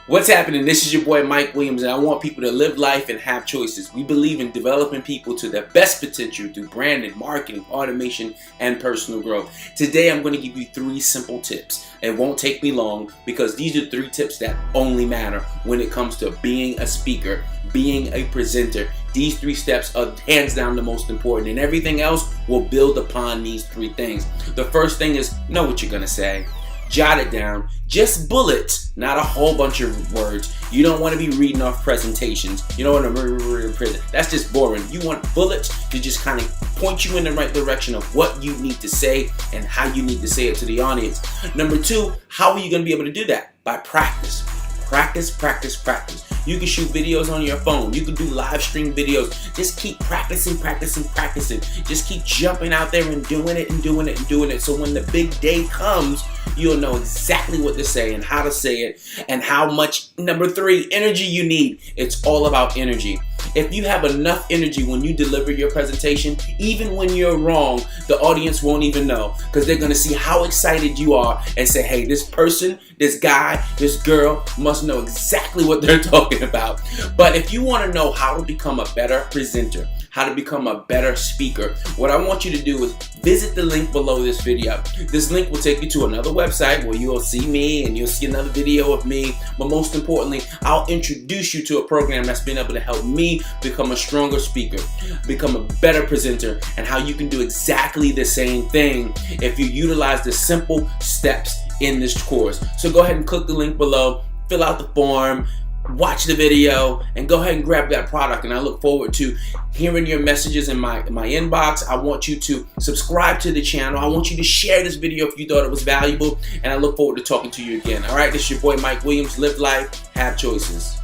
What's happening? This is your boy Mike Williams, and I want people to live life and have choices. We believe in developing people to their best potential through branding, marketing, automation, and personal growth. Today I'm going to give you 3 simple tips. It won't take me long because these are 3 tips that only matter when it comes to being a speaker, being a presenter. These 3 steps are hands down the most important, and everything else will build upon these 3 things. The first thing is know what you're going to say. Jot it down. Just bullets, not a whole bunch of words. You don't want to be reading off presentations. You don't want to that's just boring. You want bullets to just kind of point you in the right direction of what you need to say and how you need to say it to the audience. Number 2, how are you going to be able to do that? By practice. Practice, practice, practice. You can shoot videos on your phone. You can do live stream videos. Just keep practicing, practicing, practicing. Just keep jumping out there and doing it and doing it and doing it. So when the big day comes, you'll know exactly what to say and how to say it and how much, number 3, energy you need. It's all about energy. If you have enough energy when you deliver your presentation, even when you're wrong, the audience won't even know because they're going to see how excited you are and say, hey, this person, this guy, this girl must know exactly what they're talking about. But if you want to know how to become a better presenter, how to become a better speaker, what I want you to do is visit the link below this video. This link will take you to another website where you'll see me and you'll see another video of me. But most importantly, I'll introduce you to a program that's been able to help me become a stronger speaker, become a better presenter, and how you can do exactly the same thing if you utilize the simple steps in this course. So go ahead and click the link below, fill out the form, watch the video, and go ahead and grab that product. And I look forward to hearing your messages in my inbox. I want you to subscribe to the channel. I want you to share this video if you thought it was valuable. And I look forward to talking to you again. All right, this is your boy Mike Williams. Live life, have choices.